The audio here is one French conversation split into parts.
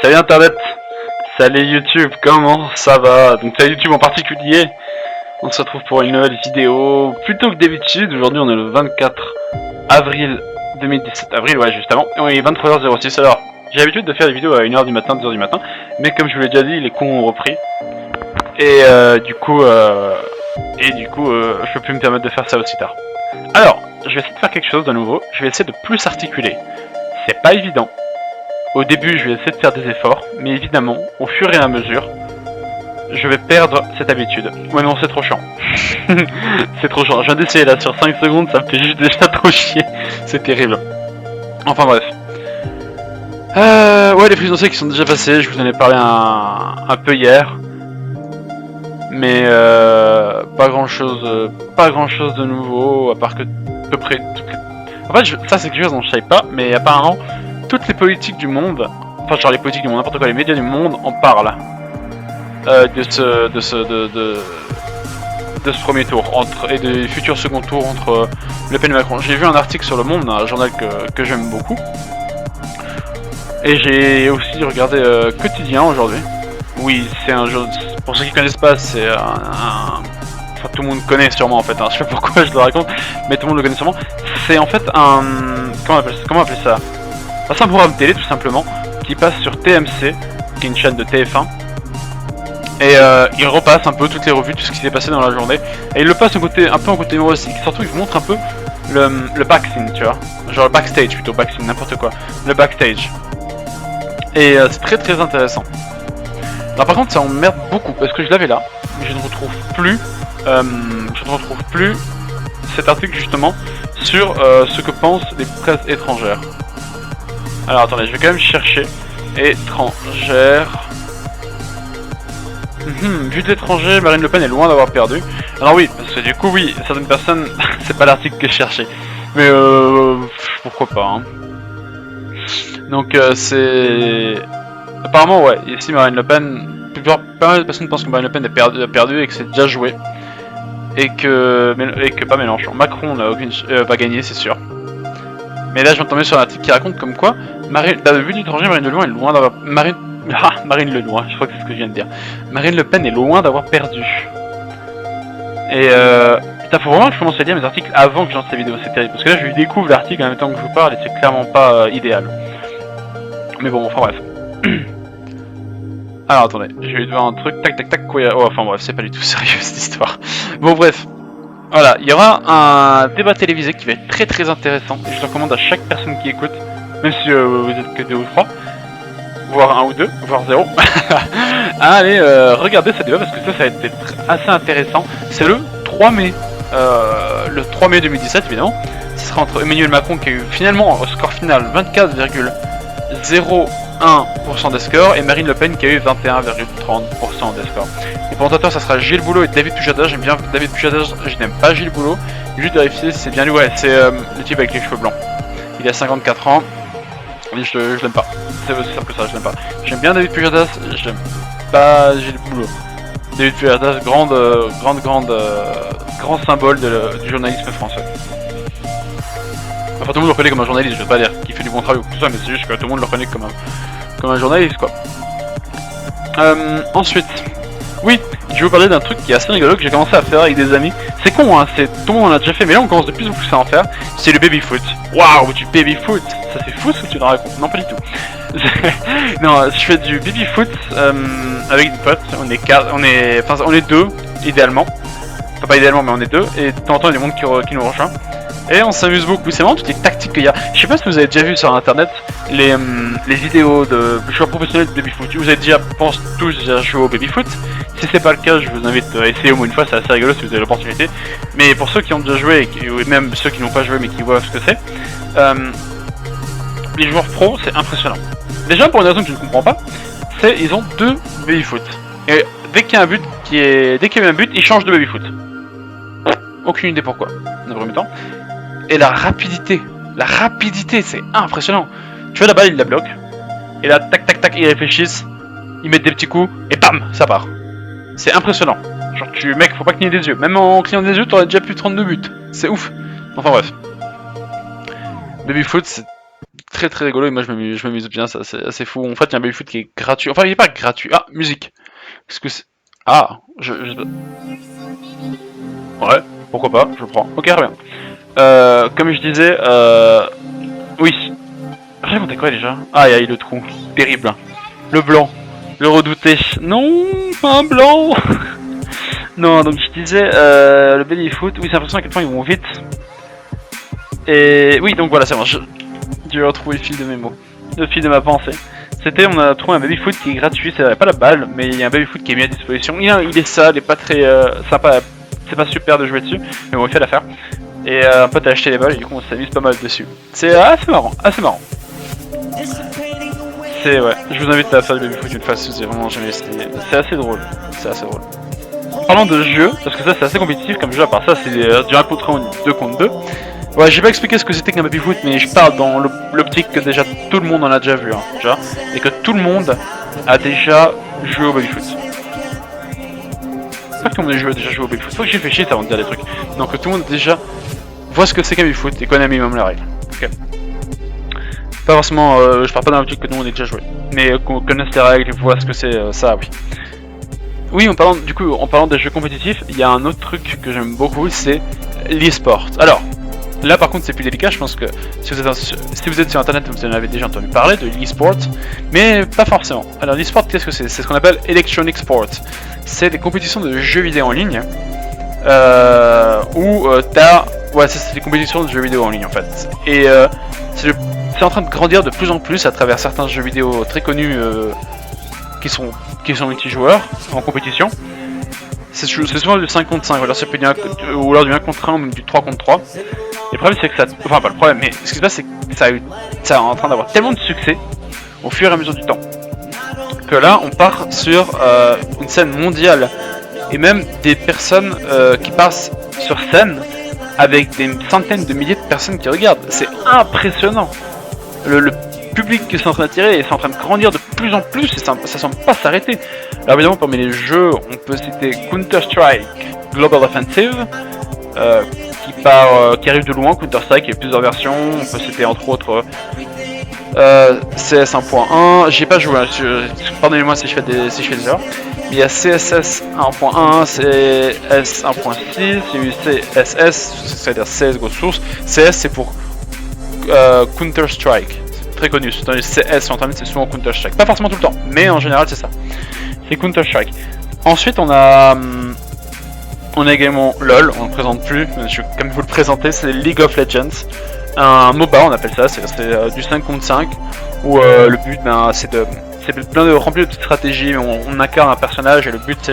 Salut Internet, salut YouTube, comment ça va? Donc salut YouTube en particulier. On se retrouve pour une nouvelle vidéo. Plutôt que d'habitude, aujourd'hui on est le 24 avril 2017. Avril, ouais, juste avant. Oui, 23h06. Alors, j'ai l'habitude de faire des vidéos à 1h du matin, 2h du matin. Mais comme je vous l'ai déjà dit, les cons ont repris. Et du coup, je peux plus me permettre de faire ça aussi tard. Alors, je vais essayer de faire quelque chose de nouveau. Je vais essayer de plus articuler. C'est pas évident. Au début, je vais essayer de faire des efforts, mais évidemment, au fur et à mesure, je vais perdre cette habitude. Ouais, non, c'est trop chiant. C'est trop chiant. Je viens d'essayer là sur 5 secondes, ça me fait juste déjà trop chier. C'est terrible. Enfin bref. Ouais, les présidentielles qui sont déjà passées, je vous en ai parlé un peu hier. Mais pas grand chose de nouveau, à part que à peu près toutes les... En fait, ça c'est quelque chose dont je savais pas, mais apparemment, toutes les politiques du monde, enfin genre les politiques du monde, n'importe quoi, les médias du monde en parlent de ce premier tour et des futurs second tours entre Le Pen et Macron. J'ai vu un article sur Le Monde, un journal que j'aime beaucoup, et j'ai aussi regardé Quotidien aujourd'hui. Oui, c'est un jeu, pour ceux qui connaissent pas, c'est enfin tout le monde connaît sûrement en fait, hein. Je sais pas pourquoi je le raconte, mais tout le monde le connaît sûrement. C'est en fait un... Comment appeler ça? C'est un programme télé tout simplement, qui passe sur TMC, qui est une chaîne de TF1. Et il repasse un peu toutes les revues, tout ce qui s'est passé dans la journée. Et il le passe un peu en côté humoristique, surtout il vous montre un peu le backscene, tu vois. Genre le backstage plutôt, backscene, n'importe quoi. Le backstage. Et c'est très très intéressant. Alors par contre ça m'emmerde beaucoup, parce que je l'avais là, mais je ne retrouve plus cet article justement sur ce que pensent les presses étrangères. Alors attendez, je vais quand même chercher étrangère. Vu de l'étranger, Marine Le Pen est loin d'avoir perdu. Alors oui, parce que du coup oui, certaines personnes, c'est pas l'article que je cherchais. Mais pourquoi pas, hein. Donc c'est... Apparemment ouais, ici Marine Le Pen, pas mal de personnes pensent que Marine Le Pen a perdu et que c'est déjà joué. Et que pas Mélenchon. Macron va gagner, c'est sûr. Mais là je viens de tomber sur un article qui raconte comme quoi, vu de l'étranger, Marine Le Pen est loin d'avoir... Marine Le Pen, je crois que c'est ce que je viens de dire. Marine Le Pen est loin d'avoir perdu. Et putain, faut vraiment que je commence à lire mes articles avant que je lance cette vidéo, c'est terrible. Parce que là je découvre l'article en même temps que je vous parle et c'est clairement pas idéal. Mais bon, enfin bref. Alors attendez, je vais voir un truc, tac tac tac, quoi. Oh, enfin bref, c'est pas du tout sérieux cette histoire. Bon bref. Voilà, il y aura un débat télévisé qui va être très très intéressant. Et je le recommande à chaque personne qui écoute, même si vous êtes que 2 ou 3, voire 1 ou 2, voire 0. Allez, regardez ce débat parce que ça va être assez intéressant. C'est le 3 mai. Le 3 mai 2017 évidemment. Ce sera entre Emmanuel Macron qui a eu finalement au score final 24,01% des scores et Marine Le Pen qui a eu 21,30% des scores. Les présentateurs ça sera Gilles Boulot et David Pujadas. J'aime bien David Pujadas, je n'aime pas Gilles Boulot. Juste vérifier si c'est bien lui, ouais, c'est le type avec les cheveux blancs. Il a 54 ans. Et je l'aime pas. C'est aussi simple que ça, je l'aime pas. J'aime bien David Pujadas, j'aime pas Gilles Boulot. David Pujadas, grand symbole du journalisme français. Enfin, tout le monde le reconnaît comme un journaliste, je veux pas dire qu'il fait du bon travail ou tout ça, mais c'est juste que tout le monde le reconnaît comme un journaliste, quoi. Ensuite, oui, je vais vous parler d'un truc qui est assez rigolo que j'ai commencé à faire avec des amis. C'est con, hein, tout le monde en a déjà fait, mais là on commence de plus en plus à en faire. C'est le baby-foot. Waouh, du baby-foot. Ça c'est fou ce que tu nous racontes. Non, pas du tout. Non, je fais du baby-foot avec des potes. On est 2, idéalement. Enfin, pas idéalement, mais on est 2. Et de temps en temps, il y a des monde qui nous rejoint. Et on s'amuse beaucoup, c'est vraiment toutes les tactiques qu'il y a. Je sais pas si vous avez déjà vu sur internet les vidéos de joueurs professionnels de baby-foot. Vous avez déjà, pense tous déjà joué au baby-foot. Si c'est pas le cas, je vous invite à essayer au moins une fois, c'est assez rigolo si vous avez l'opportunité. Mais pour ceux qui ont déjà joué, et même ceux qui n'ont pas joué mais qui voient ce que c'est, les joueurs pros, c'est impressionnant. Déjà pour une raison que je ne comprends pas, c'est ils ont 2 baby-foot. Et dès qu'il y a un but ils changent de baby-foot. Aucune idée pourquoi, dans le premier temps. Et la rapidité, c'est impressionnant. Tu vois la balle, il la bloque. Et là, tac tac tac, ils réfléchissent, ils mettent des petits coups, et bam, ça part. C'est impressionnant. Genre, mec, faut pas cligner des yeux. Même en clignant des yeux, t'aurais déjà pu 32 buts. C'est ouf. Enfin bref. Baby-foot, c'est très très rigolo et moi je m'amuse bien, c'est assez fou. En fait, il y a un baby-foot qui est gratuit. Enfin, il est pas gratuit. Ah, musique. Est-ce que c'est... Ah, ouais, pourquoi pas, je prends. Ok, très bien. Comme je disais, oui. J'ai raconté quoi déjà? Ah, aïe, le trou. Terrible. Le blanc. Le redouté. Non, pas un blanc. Non, donc je disais, le baby-foot, oui, c'est impressionnant à quel point ils vont vite. Et oui, donc voilà, c'est bon, j'ai retrouvé le fil de mes mots. Le fil de ma pensée. C'était, on a trouvé un baby-foot qui est gratuit, c'est pas la balle, mais il y a un baby-foot qui est mis à disposition. Il est sale, il est pas très sympa, c'est pas super de jouer dessus, mais bon, il fait l'affaire. Et un pote a acheté les balles, et du coup on s'amuse pas mal dessus. C'est assez marrant, assez marrant. C'est, ouais, je vous invite à faire du baby-foot une fois si vous avez vraiment jamais essayé. C'est assez drôle, c'est assez drôle. Parlant de jeu, parce que ça c'est assez compétitif comme jeu, à part ça c'est du 1 contre 1 ou 2 contre 2. Ouais, j'ai pas expliqué ce que c'était qu'un baby-foot, mais je parle dans l'optique que déjà tout le monde en a déjà vu, hein, déjà, et que tout le monde a déjà joué au baby-foot. Pas que tout le monde a déjà joué au baby-foot, faut que j'y réfléchisse avant de dire des trucs. Donc que tout le monde déjà voit ce que c'est qu'un baby-foot et connaît un minimum la règle. Ok. Pas forcément, je parle pas dans l'optique que tout le monde ait déjà joué, mais qu'on connaisse les règles et voit ce que c'est, ça oui. Oui, en parlant des jeux compétitifs, il y a un autre truc que j'aime beaucoup, c'est l'e-sport. Alors, là par contre c'est plus délicat, je pense que si vous êtes sur internet vous en avez déjà entendu parler de l'e-sport, mais pas forcément. Alors l'e-sport qu'est-ce que c'est? C'est ce qu'on appelle electronic sport. C'est des compétitions de jeux vidéo en ligne, où ouais c'est des compétitions de jeux vidéo en ligne en fait. Et c'est en train de grandir de plus en plus à travers certains jeux vidéo très connus qui sont multijoueurs en compétition. C'est souvent du 5 contre 5, ou alors du 1 contre 1 ou même du 3 contre 3. Et le problème c'est que ça... Enfin pas le problème, mais ce qui se passe c'est que ça est en train d'avoir tellement de succès au fur et à mesure du temps que là on part sur une scène mondiale et même des personnes qui passent sur scène avec des centaines de milliers de personnes qui regardent. C'est impressionnant. Le public qui est en train d'attirer et c'est en train de grandir de plus en plus et ça semble pas s'arrêter. Alors évidemment parmi les jeux on peut citer Counter-Strike Global Offensive qui arrive de loin, Counter-Strike, il y a plusieurs versions, on peut citer entre autres CS 1.1, j'ai pas joué, pardonnez-moi si je fais des erreurs, mais il y a CSS 1.1, CS 1.6, il y a eu CSS, c'est-à-dire CS Go Source, CS c'est pour Counter-Strike, c'est très connu, c'est dans les CS sur internet, c'est souvent Counter-Strike, pas forcément tout le temps, mais en général c'est ça, c'est Counter-Strike. Ensuite on a également LOL, on ne le présente plus, mais je vais quand même vous le présenter, c'est League of Legends. Un MOBA on appelle ça, c'est du 5 contre 5, où le but c'est plein de remplir de petites stratégies, on incarne un personnage et le but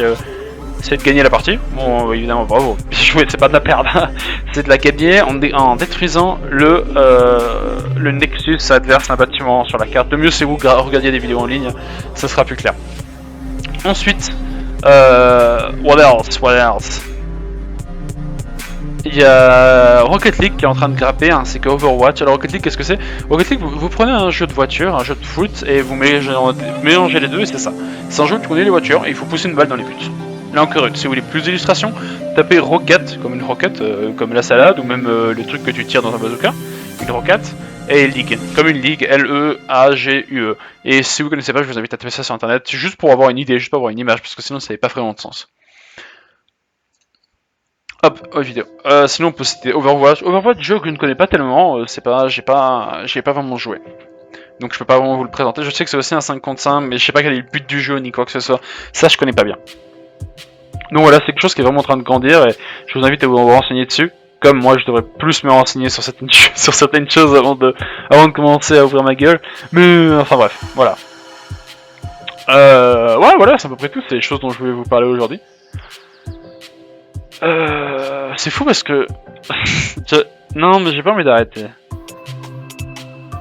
c'est de gagner la partie. Bon évidemment bravo, jouer c'est pas de la perdre, c'est de la gagner en détruisant le Nexus adverse, un bâtiment sur la carte. Le mieux c'est vous regardiez des vidéos en ligne, ça sera plus clair. Ensuite, what else? Il y a Rocket League qui est en train de grapper, ainsi que Overwatch. Alors Rocket League, qu'est-ce que c'est? Rocket League, vous prenez un jeu de voiture, un jeu de foot, et vous mélangez les deux, et c'est ça. C'est un jeu où tu connais les voitures, et il faut pousser une balle dans les buts. Là encore, si vous voulez plus d'illustrations, tapez Rocket, comme une roquette, comme la salade, ou même le truc que tu tires dans un bazooka, une roquette, et League, comme une ligue, L-E-A-G-U-E. Et si vous connaissez pas, je vous invite à taper ça sur internet, juste pour avoir une idée, juste pour avoir une image, parce que sinon ça n'avait pas vraiment de sens. Hop, vidéo. Sinon on peut citer Overwatch. Overwatch, jeu que je ne connais pas tellement, j'ai pas vraiment joué. Donc je peux pas vraiment vous le présenter. Je sais que c'est aussi un 5 contre 5, mais je sais pas quel est le but du jeu ni quoi que ce soit. Ça je connais pas bien. Donc voilà, c'est quelque chose qui est vraiment en train de grandir et je vous invite à vous renseigner dessus. Comme moi je devrais plus me renseigner sur certaines choses avant de commencer à ouvrir ma gueule. Mais enfin bref, voilà. Ouais voilà, c'est à peu près tout, c'est les choses dont je voulais vous parler aujourd'hui. C'est fou parce que... Non mais j'ai pas envie d'arrêter.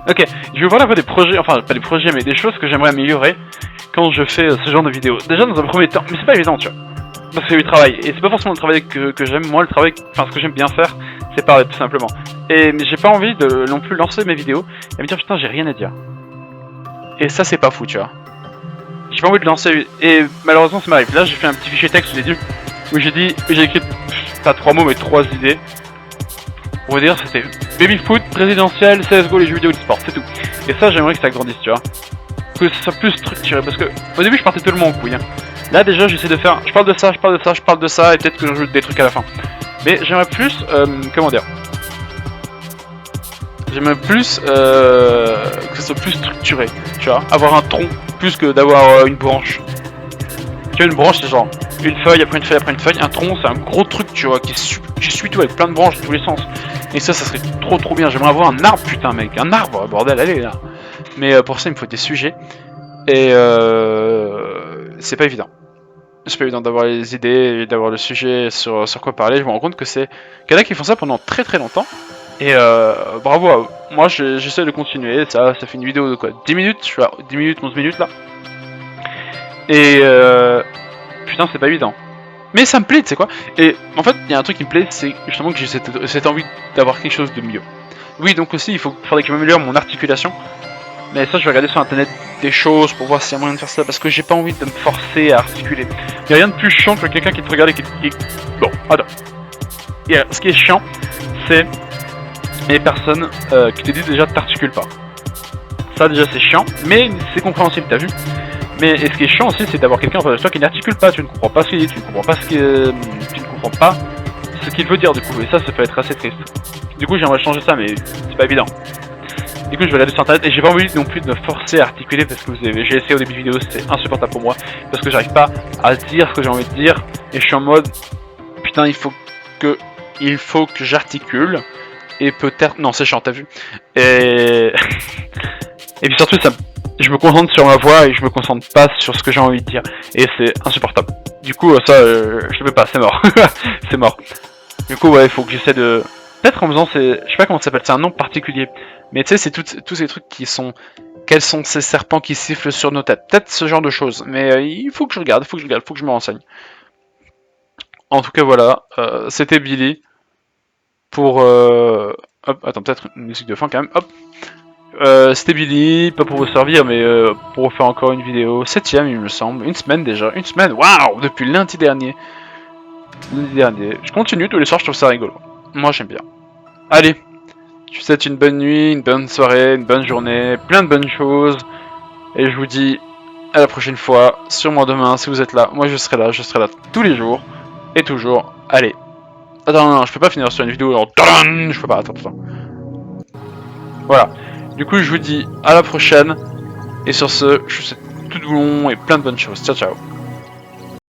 Ok, je vais vous parler un peu des projets, enfin pas des projets mais des choses que j'aimerais améliorer quand je fais ce genre de vidéos. Déjà dans un premier temps, mais c'est pas évident tu vois. Parce que c'est du travail, et c'est pas forcément le travail que j'aime, moi le travail, enfin ce que j'aime bien faire, c'est parler tout simplement. Mais j'ai pas envie de non plus lancer mes vidéos et me dire putain j'ai rien à dire. Et ça c'est pas fou tu vois. J'ai pas envie de lancer, et malheureusement ça m'arrive. Là j'ai fait un petit fichier texte au début où j'ai écrit pas 3 mots mais 3 idées. Pour vous dire c'était baby-foot, présidentiel, CSGO, les jeux vidéo, l'e-sport, c'est tout. Et ça, j'aimerais que ça grandisse, tu vois. Que ça soit plus structuré, parce que au début, je partais tellement en couille. Hein. Là, déjà, j'essaie de faire. Je parle de ça, je parle de ça, je parle de ça, et peut-être que je rajoute des trucs à la fin. Mais j'aimerais plus. Comment dire. J'aimerais plus que ce soit plus structuré, tu vois. Avoir un tronc plus que d'avoir une branche. Tu vois, une branche, c'est genre une feuille après une feuille après une feuille. Un tronc, c'est un gros truc, tu vois, qui suit tout avec plein de branches de tous les sens. Et ça serait trop bien. J'aimerais avoir un arbre, putain, mec. Un arbre, bordel, allez là. Mais pour ça, il me faut des sujets. Et c'est pas évident. C'est pas évident d'avoir les idées et d'avoir le sujet sur quoi parler. Je me rends compte que c'est qu'il y en a qui font ça pendant très longtemps. Et bravo à eux. Moi, j'essaie de continuer. Ça fait une vidéo de quoi 10 minutes. Je suis à 10 minutes, 11 minutes là. Et putain, c'est pas évident. Mais ça me plaît, tu sais quoi. Et en fait, il y a un truc qui me plaît, c'est justement que j'ai cette envie d'avoir quelque chose de mieux. Oui, donc aussi, faudrait que je m'améliore mon articulation. Mais ça, je vais regarder sur internet des choses pour voir s'il y a moyen de faire ça, parce que j'ai pas envie de me forcer à articuler. Il y a rien de plus chiant que quelqu'un qui te regarde et qui... Bon, attends. Ce qui est chiant, c'est les personnes qui te disent déjà t'articules pas. Ça, déjà, c'est chiant, mais c'est compréhensible, t'as vu. Mais ce qui est chiant aussi, c'est d'avoir quelqu'un en face de toi qui n'articule pas, tu ne comprends pas ce qu'il dit, tu ne comprends pas tu ne comprends pas ce qu'il veut dire du coup, et ça peut être assez triste. Du coup, j'aimerais changer ça, mais c'est pas évident. Du coup, je vais regarder sur internet et j'ai pas envie non plus de me forcer à articuler parce que j'ai essayé au début de vidéo, c'était insupportable pour moi parce que j'arrive pas à dire ce que j'ai envie de dire et je suis en mode putain, il faut que j'articule et peut-être non, c'est chiant, t'as vu. Et et puis surtout, je me concentre sur ma voix et je me concentre pas sur ce que j'ai envie de dire et c'est insupportable. Du coup, ça, je le fais pas, c'est mort, c'est mort. Du coup, ouais, il faut que j'essaie de peut-être en faisant je sais pas comment ça s'appelle, c'est un nom particulier. Mais tu sais, c'est tous ces trucs qui sont... Quels sont ces serpents qui sifflent sur nos têtes? Peut-être ce genre de choses. Mais il faut que je regarde, il faut que je me renseigne. En tout cas, voilà. C'était Billy. Pour... Hop, attends, peut-être une musique de fin quand même. Hop. C'était Billy, pas pour vous servir, mais pour faire encore une vidéo. 7ème, il me semble. Une semaine déjà. Une semaine, waouh! Depuis lundi dernier. Je continue tous les soirs, je trouve ça rigolo. Moi, j'aime bien. Allez! Je vous souhaite une bonne nuit, une bonne soirée, une bonne journée, plein de bonnes choses. Et je vous dis à la prochaine fois, sûrement demain si vous êtes là. Moi je serai là tous les jours et toujours. Allez. Attends, non, je peux pas finir sur une vidéo genre... Je peux pas, attends. Voilà. Du coup je vous dis à la prochaine. Et sur ce, je vous souhaite tout de bon et plein de bonnes choses. Ciao ciao.